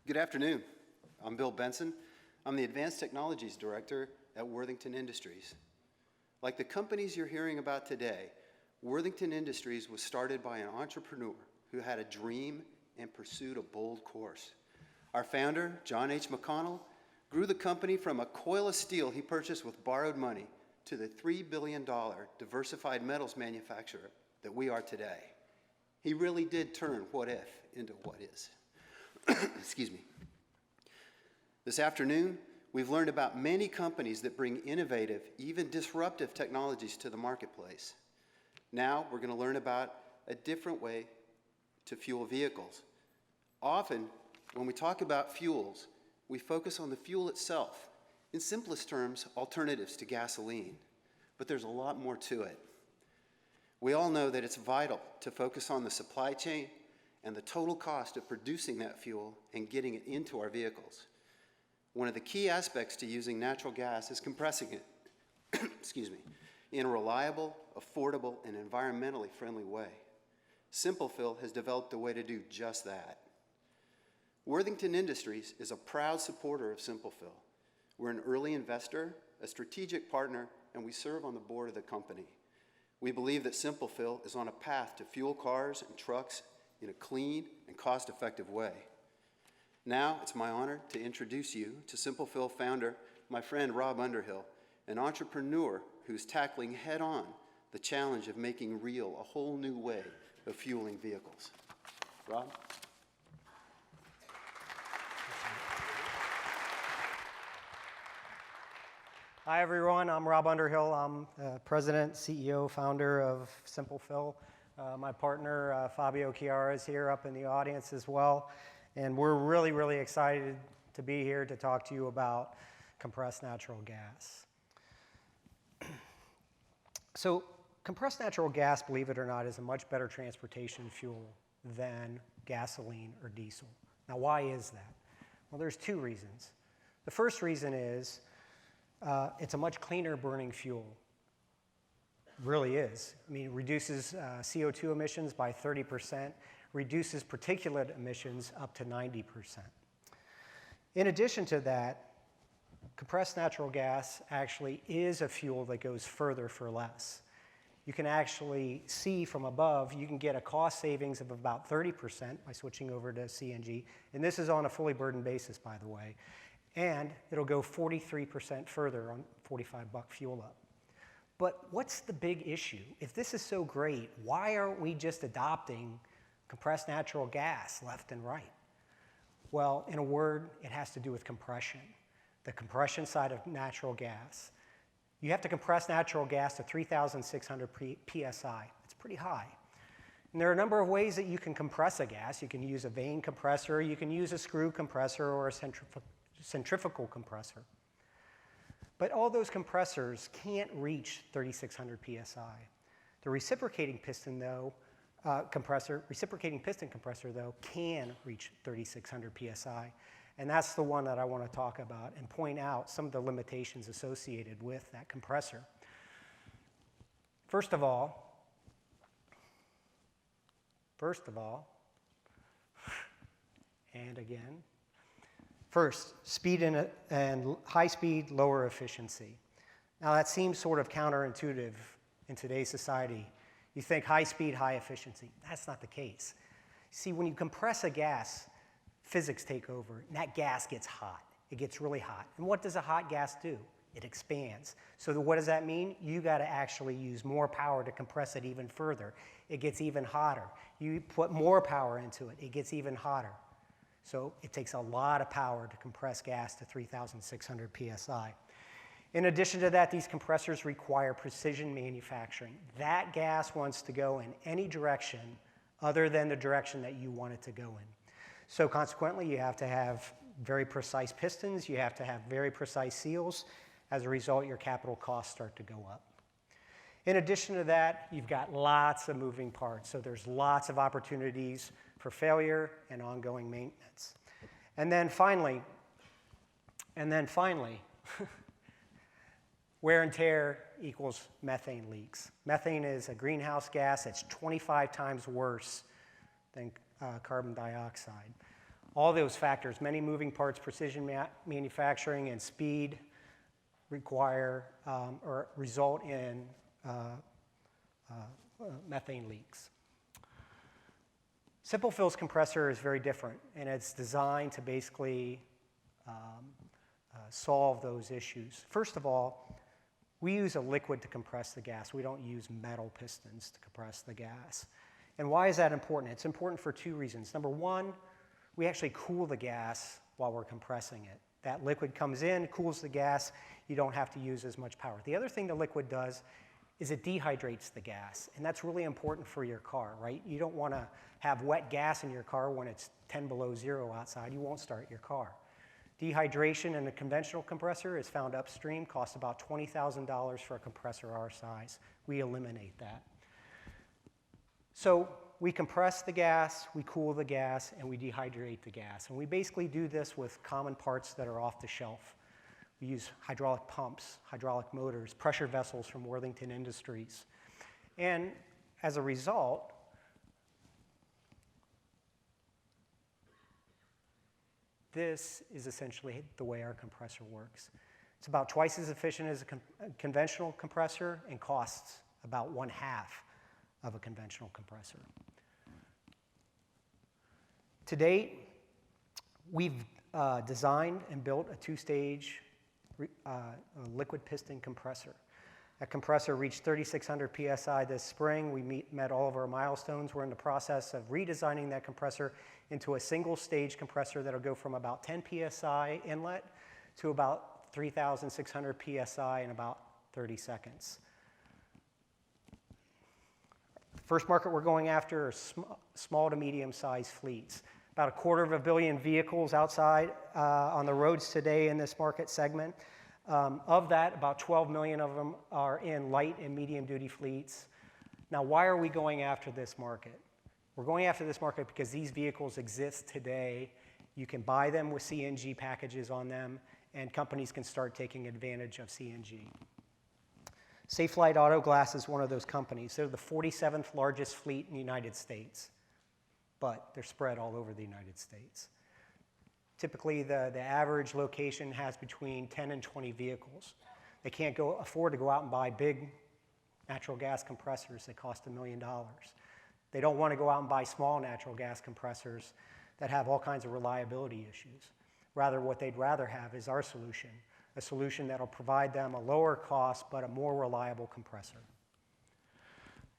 Good afternoon. I'm Bill Benson. I'm the Advanced Technologies Director at Worthington Industries. Like the companies you're hearing about today, Worthington Industries was started by an entrepreneur who had a dream and pursued a bold course. Our founder, John H. McConnell, grew the company from a coil of steel he purchased with borrowed money to the $3 billion diversified metals manufacturer that we are today. He really did turn what if into what is. Excuse me. This afternoon, we've learned about many companies that bring innovative, even disruptive technologies to the marketplace. Now, we're going to learn about a different way to fuel vehicles. Often, when we talk about fuels, we focus on the fuel itself. In simplest terms, alternatives to gasoline. But there's a lot more to it. We all know that it's vital to focus on the supply chain and the total cost of producing that fuel and getting it into our vehicles. One of the key aspects to using natural gas is compressing it, excuse me, in a reliable, affordable, and environmentally friendly way. SimpleFill has developed a way to do just that. Worthington Industries is a proud supporter of SimpleFill. We're an early investor, a strategic partner, and we serve on the board of the company. We believe that SimpleFill is on a path to fuel cars and trucks in a clean and cost-effective way. Now, it's my honor to introduce you to SimpleFill founder, my friend Rob Underhill, an entrepreneur who's tackling head-on the challenge of making real a whole new way of fueling vehicles. Rob? Hi, everyone. I'm Rob Underhill. I'm President, CEO, founder of SimpleFill. My partner, Fabio Chiara, is here up in the audience as well. And we're really, really excited to be here to talk to you about compressed natural gas. So compressed natural gas, believe it or not, is a much better transportation fuel than gasoline or diesel. Now, why is that? Well, there's two reasons. The first reason is it's a much cleaner burning fuel. Really is. I mean, it reduces CO2 emissions by 30%, reduces particulate emissions up to 90%. In addition to that, compressed natural gas actually is a fuel that goes further for less. You can actually see from above, you can get a cost savings of about 30% by switching over to CNG, and this is on a fully burdened basis, by the way, and it'll go 43% further on $45 fuel up. But what's the big issue? If this is so great, why aren't we just adopting compressed natural gas left and right? Well, in a word, it has to do with compression. The compression side of natural gas. You have to compress natural gas to 3,600 psi. It's pretty high. And there are a number of ways that you can compress a gas. You can use a vane compressor, you can use a screw compressor, or a centrifugal compressor. But all those compressors can't reach 3,600 psi. The reciprocating piston compressor can reach 3,600 psi. And that's the one that I want to talk about and point out some of the limitations associated with that compressor. First of all, and again, first, speed and high speed, lower efficiency. Now that seems sort of counterintuitive in today's society. You think high speed, high efficiency. That's not the case. See, when you compress a gas, physics take over, and that gas gets hot. It gets really hot. And what does a hot gas do? It expands. So what does that mean? You got to actually use more power to compress it even further. It gets even hotter. You put more power into it. It gets even hotter. So it takes a lot of power to compress gas to 3,600 psi. In addition to that, these compressors require precision manufacturing. That gas wants to go in any direction other than the direction that you want it to go in. So consequently, you have to have very precise pistons. You have to have very precise seals. As a result, your capital costs start to go up. In addition to that, you've got lots of moving parts. So there's lots of opportunities for failure and ongoing maintenance. And then finally, wear and tear equals methane leaks. Methane is a greenhouse gas. It's 25 times worse than carbon dioxide. All those factors, many moving parts, precision manufacturing, and speed require or result in methane leaks. SimpleFill's compressor is very different, and it's designed to basically solve those issues. First of all, we use a liquid to compress the gas. We don't use metal pistons to compress the gas. And why is that important? It's important for two reasons. Number one, we actually cool the gas while we're compressing it. That liquid comes in, cools the gas, you don't have to use as much power. The other thing the liquid does is it dehydrates the gas, and that's really important for your car, right? You don't want to have wet gas in your car when it's 10 below zero outside. You won't start your car. Dehydration in a conventional compressor is found upstream, costs about $20,000 for a compressor our size. We eliminate that. So we compress the gas, we cool the gas, and we dehydrate the gas. And we basically do this with common parts that are off the shelf. We use hydraulic pumps, hydraulic motors, pressure vessels from Worthington Industries. And as a result, this is essentially the way our compressor works. It's about twice as efficient as a conventional compressor and costs about 1/2 of a conventional compressor. To date, we've designed and built a two-stage liquid piston compressor. That compressor reached 3,600 PSI this spring. We met all of our milestones. We're in the process of redesigning that compressor into a single-stage compressor that'll go from about 10 PSI inlet to about 3,600 PSI in about 30 seconds. The first market we're going after are small to medium-sized fleets. About 250 million vehicles outside on the roads today in this market segment. Of that, about 12 million of them are in light and medium-duty fleets. Now, why are we going after this market? We're going after this market because these vehicles exist today. You can buy them with CNG packages on them, and companies can start taking advantage of CNG. Safelite Autoglass is one of those companies. They're the 47th largest fleet in the United States, but they're spread all over the United States. Typically, the average location has between 10 and 20 vehicles. They can't afford to go out and buy big natural gas compressors that cost $1 million. They don't want to go out and buy small natural gas compressors that have all kinds of reliability issues. Rather, what they'd rather have is our solution, a solution that'll provide them a lower cost but a more reliable compressor.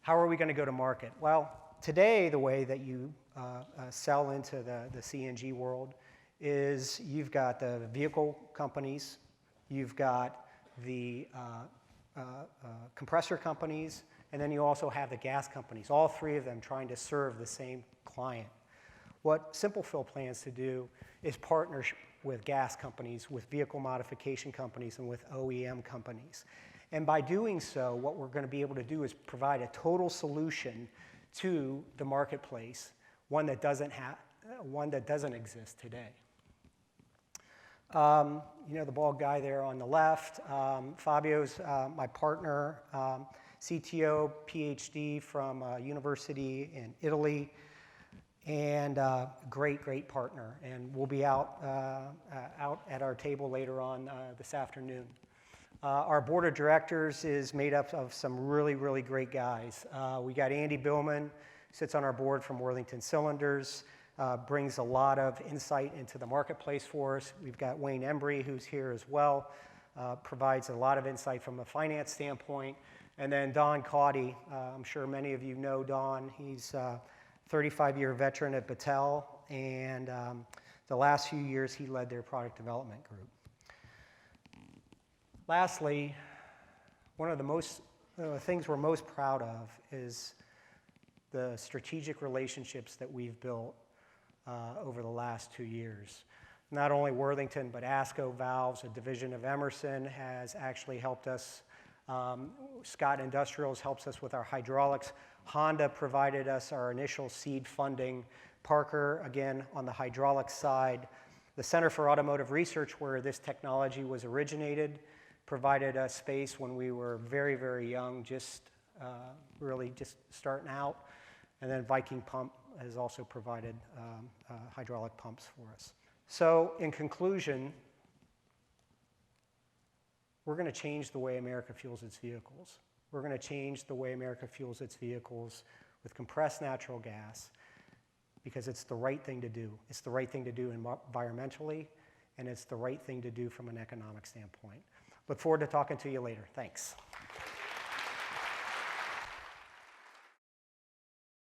How are we going to go to market? Well, today, the way that you sell into the CNG world is you've got the vehicle companies, you've got the compressor companies, and then you also have the gas companies, all three of them trying to serve the same client. What SimpleFill plans to do is partner with gas companies, with vehicle modification companies, and with OEM companies. And by doing so, what we're going to be able to do is provide a total solution to the marketplace, one that doesn't exist today. You know the bald guy there on the left. Fabio's my partner, CTO, PhD from university in Italy, and great partner. And we'll be out at our table later on this afternoon. Our board of directors is made up of some really great guys. We got Andy Billman, sits on our board from Worthington Cylinders. Brings a lot of insight into the marketplace for us. We've got Wayne Embry, who's here as well, provides a lot of insight from a finance standpoint. And then Don Caudy, I'm sure many of you know Don. He's a 35-year veteran at Battelle, and the last few years he led their product development group. Lastly, one of the things we're most proud of is the strategic relationships that we've built over the last 2 years. Not only Worthington, but ASCO Valves, a division of Emerson, has actually helped us. Scott Industrials helps us with our hydraulics. Honda provided us our initial seed funding. Parker, again, on the hydraulics side. The Center for Automotive Research, where this technology was originated, provided us space when we were very young, really just starting out. And then Viking Pump has also provided hydraulic pumps for us. So in conclusion, we're going to change the way America fuels its vehicles. We're going to change the way America fuels its vehicles with compressed natural gas because it's the right thing to do. It's the right thing to do environmentally, and it's the right thing to do from an economic standpoint. Look forward to talking to you later. Thanks.